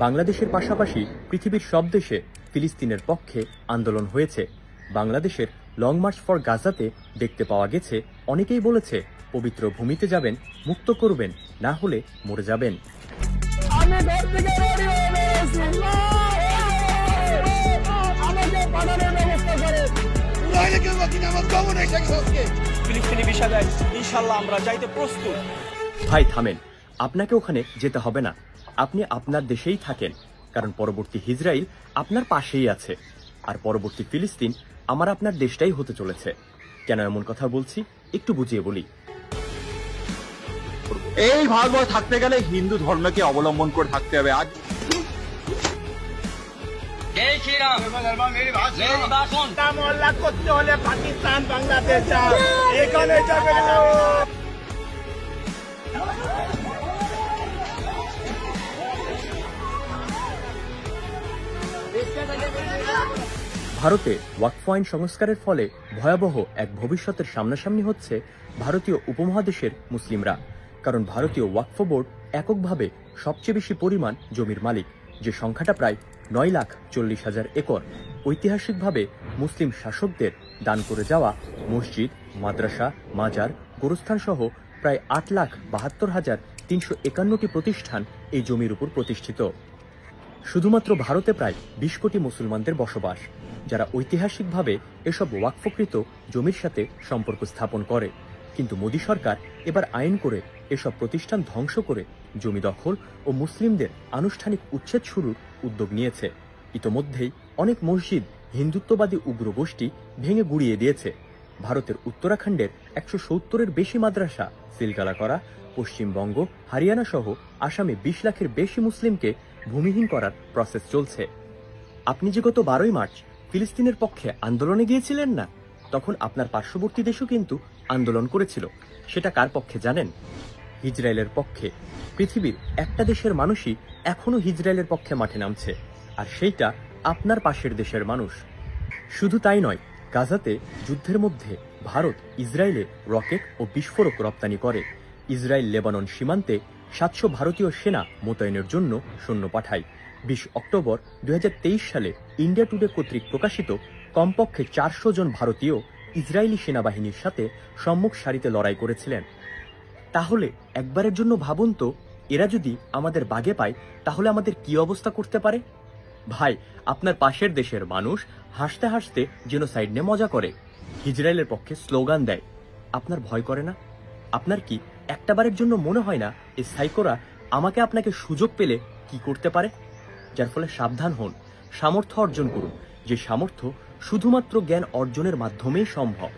বাংলাদেশের পাশাপাশি পৃথিবীর সব দেশে ফিলিস্তিনের পক্ষে আন্দোলন হয়েছে। বাংলাদেশের লং মার্চ ফর গাজাতে দেখতে পাওয়া গেছে অনেকেই বলেছে পবিত্র ভূমিতে যাবেন, মুক্ত করবেন, না হলে মরে যাবেন। ভাই থামেন, আপনাকে ওখানে যেতে হবে না, আপনি আপনার দেশেই থাকেন, কারণ পরবর্তী ইসরায়েল আপনার পাশেই আছে, আর পরবর্তী ফিলিস্তিন আমার আপনার দেশটাই হতে চলেছে। কেন এমন কথা বলছি একটু বুঝিয়ে বলি। এই ভারতবর্ষ থাকতে গেলে হিন্দু ধর্মকে অবলম্বন করে থাকতে হবে। আজ করতে হলে পাকিস্তান বাংলাদেশ এখানে যাবে না। ভারতে ওয়াকফ আইন সংস্কারের ফলে ভয়াবহ এক ভবিষ্যতের সামনাসামনি হচ্ছে ভারতীয় উপমহাদেশের মুসলিমরা। কারণ ভারতীয় ওয়াকফ বোর্ড এককভাবে সবচেয়ে বেশি পরিমাণ জমির মালিক, যে সংখ্যাটা প্রায় 9,40,000 একর। ঐতিহাসিকভাবে মুসলিম শাসকদের দান করে যাওয়া মসজিদ, মাদ্রাসা, মাজার, গোরস্থান সহ প্রায় 8,72,351টি প্রতিষ্ঠান এই জমির উপর প্রতিষ্ঠিত। শুধুমাত্র ভারতে প্রায় 20 কোটি মুসলমানদের বসবাস, যারা ঐতিহাসিকভাবে এসব ওয়াকফকৃত জমির সাথে সম্পর্ক স্থাপন করে। কিন্তু মোদী সরকার এবার আইন করে এসব প্রতিষ্ঠান ধ্বংস করে জমি দখল ও মুসলিমদের আনুষ্ঠানিক উচ্ছেদ শুরুর উদ্যোগ নিয়েছে। ইতোমধ্যেই অনেক মসজিদ হিন্দুত্ববাদী উগ্র গোষ্ঠী ভেঙে গুড়িয়ে দিয়েছে। ভারতের উত্তরাখণ্ডের 170-এর বেশি মাদ্রাসা সিলগালা করা, পশ্চিমবঙ্গ, হরিয়ানা সহ আসামে 20 লাখের বেশি মুসলিমকে ভূমিহীন করার প্রসেস চলছে। আপনি যে গত 12ই মার্চ ফিলিস্তিনের পক্ষে আন্দোলনে গিয়েছিলেন না, তখন আপনার পার্শ্ববর্তী দেশও কিন্তু আন্দোলন করেছিল। সেটা কার পক্ষে জানেন? ইসরায়েলের পক্ষে। পৃথিবীর একটা দেশের মানুষই এখনো ইসরায়েলের পক্ষে মাঠে নামছে, আর সেইটা আপনার পাশের দেশের মানুষ। শুধু তাই নয়, গাজাতে যুদ্ধের মধ্যে ভারত ইসরায়েলে রকেট ও বিস্ফোরক রপ্তানি করে। ইসরায়েল লেবানন সীমান্তে 700 ভারতীয় সেনা মোতায়েনের জন্য সৈন্য পাঠায়। 20 অক্টোবর 2023 সালে ইন্ডিয়া টুডে কর্তৃক প্রকাশিত কমপক্ষে 400 জন ভারতীয় ইসরায়েলি সেনাবাহিনীর সাথে সম্মুখ সারিতে লড়াই করেছিলেন। তাহলে একবারের জন্য ভাবুন তো, এরা যদি আমাদের বাগে পায় তাহলে আমাদের কি অবস্থা করতে পারে? ভাই, আপনার পাশের দেশের মানুষ হাসতে হাসতে জেনোসাইড নিয়ে মজা করে, ইসরায়েলের পক্ষে স্লোগান দেয়। আপনার ভয় করে না? আপনার কি একটাবারের জন্য মনে হয় না এই সাইকোরা আমাকে আপনাকে সুযোগ পেলে কি করতে পারে? যার ফলে সাবধান হন, সামর্থ্য অর্জন করুন, যে সামর্থ্য শুধুমাত্র জ্ঞান অর্জনের মাধ্যমেই সম্ভব।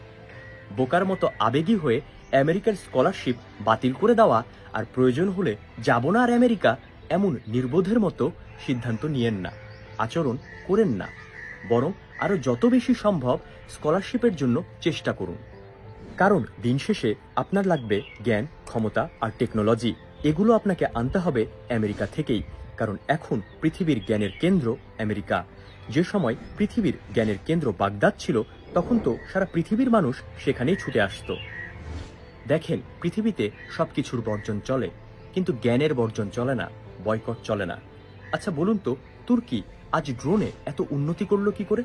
বোকার মতো আবেগী হয়ে আমেরিকার স্কলারশিপ বাতিল করে দেওয়া আর প্রয়োজন হলে যাব না আর আমেরিকা, এমন নির্বোধের মতো সিদ্ধান্ত নিয়েন না, আচরণ করেন না। বরং আরো যত বেশি সম্ভব স্কলারশিপের জন্য চেষ্টা করুন। কারণ দিন শেষে আপনার লাগবে জ্ঞান, ক্ষমতা আর টেকনোলজি। এগুলো আপনাকে আনতে হবে আমেরিকা থেকেই, কারণ এখন পৃথিবীর জ্ঞানের কেন্দ্র আমেরিকা। যে সময় পৃথিবীর জ্ঞানের কেন্দ্র বাগদাদ ছিল, তখন তো সারা পৃথিবীর মানুষ সেখানেই ছুটে আসত। দেখেন, পৃথিবীতে সবকিছুর বর্জন চলে, কিন্তু জ্ঞানের বর্জন চলে না, বয়কট চলে না। আচ্ছা বলুন তো, তুর্কি আজ ড্রোনে এত উন্নতি করলো কি করে?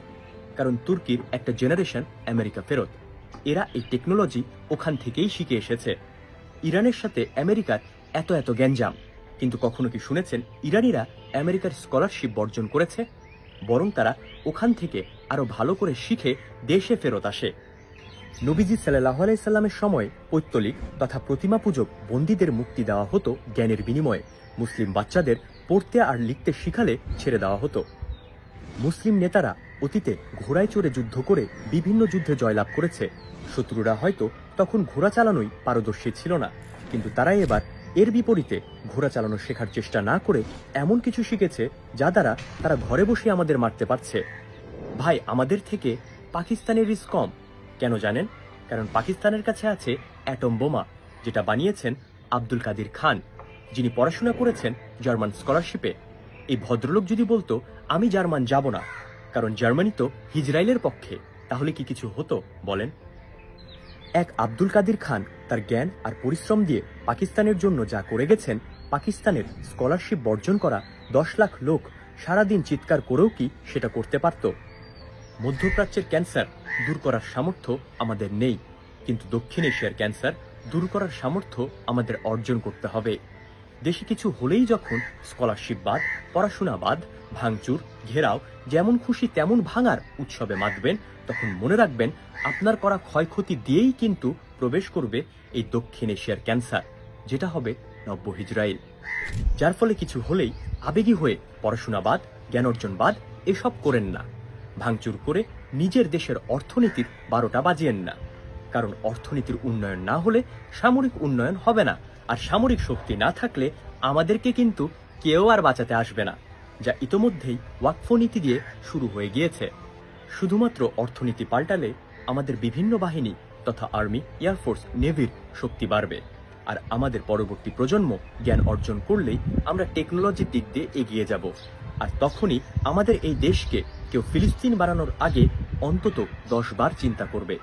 কারণ তুর্কির একটা জেনারেশন আমেরিকা ফেরত। এরা এই টেকনোলজি ওখান থেকেই শিখে এসেছে। ইরানের সাথে আমেরিকার এত এত গ্যাঞ্জাম, কিন্তু কখনো কি শুনেছেন ইরানিরা আমেরিকার স্কলারশিপ বর্জন করেছে? বরং তারা ওখান থেকে আরো ভালো করে শিখে দেশে ফেরত আসে। নবীজি সাল্লাল্লাহু আলাইহি সাল্লামের সময় পৈত্তলিক তথা প্রতিমা পূজক বন্দীদের মুক্তি দেওয়া হতো জ্ঞানের বিনিময়ে। মুসলিম বাচ্চাদের পড়তে আর লিখতে শিখালে ছেড়ে দেওয়া হতো। মুসলিম নেতারা অতীতে ঘোড়ায় চড়ে যুদ্ধ করে বিভিন্ন যুদ্ধে জয়লাভ করেছে। শত্রুরা হয়তো তখন ঘোড়া চালানোই পারদর্শী ছিল না, কিন্তু তারাই এবার এর বিপরীতে ঘোড়া চালানো শেখার চেষ্টা না করে এমন কিছু শিখেছে যা দ্বারা তারা ঘরে বসে আমাদের মারতে পারছে। ভাই, আমাদের থেকে পাকিস্তানের রিস্ক কম কেন জানেন? কারণ পাকিস্তানের কাছে আছে অ্যাটম বোমা, যেটা বানিয়েছেন আব্দুল কাদির খান, যিনি পড়াশোনা করেছেন জার্মান স্কলারশিপে। এই ভদ্রলোক যদি বলতো আমি জার্মান যাব না, কারণ জার্মানি তো ইসরায়েলের পক্ষে, তাহলে কি কিছু হতো বলেন? এক আব্দুল কাদির খান তার জ্ঞান আর পরিশ্রম দিয়ে পাকিস্তানের জন্য যা করে গেছেন, পাকিস্তানের স্কলারশিপ বর্জন করা 10 লাখ লোক সারাদিন চিৎকার করেও কি সেটা করতে পারত? মধ্যপ্রাচ্যের ক্যান্সার দূর করার সামর্থ্য আমাদের নেই, কিন্তু দক্ষিণ এশিয়ার ক্যান্সার দূর করার সামর্থ্য আমাদের অর্জন করতে হবে। দেশে কিছু হলেই যখন স্কলারশিপ বাদ, পড়াশোনা বাদ, ভাঙচুর, ঘেরাও, যেমন খুশি তেমন ভাঙার উৎসবে মাতবেন, তখন মনে রাখবেন আপনার করা ক্ষয়ক্ষতি দিয়েই কিন্তু প্রবেশ করবে এই দক্ষিণ এশিয়ার ক্যান্সার, যেটা হবে নব্য হিজরাইল। যার ফলে কিছু হলেই আবেগী হয়ে পড়াশোনা বাদ, জ্ঞান অর্জন বাদ এসব করেন না। ভাঙচুর করে নিজের দেশের অর্থনীতির 12টা বাজিয়েন না, কারণ অর্থনীতির উন্নয়ন না হলে সামরিক উন্নয়ন হবে না, আর সামরিক শক্তি না থাকলে আমাদেরকে কিন্তু কেউ আর বাঁচাতে আসবে না, যা ইতোমধ্যেই ওয়াকফ নীতি দিয়ে শুরু হয়ে গিয়েছে। শুধুমাত্র অর্থনীতি পাল্টালে আমাদের বিভিন্ন বাহিনী তথা আর্মি, এয়ারফোর্স, নেভির শক্তি বাড়বে, আর আমাদের পরবর্তী প্রজন্ম জ্ঞান অর্জন করলেই আমরা টেকনোলজির দিক দিয়ে এগিয়ে যাব। আর তখনই আমাদের এই দেশকে কেউ ফিলিস্তিন বানানোর আগে অন্তত 10 বার চিন্তা করবে।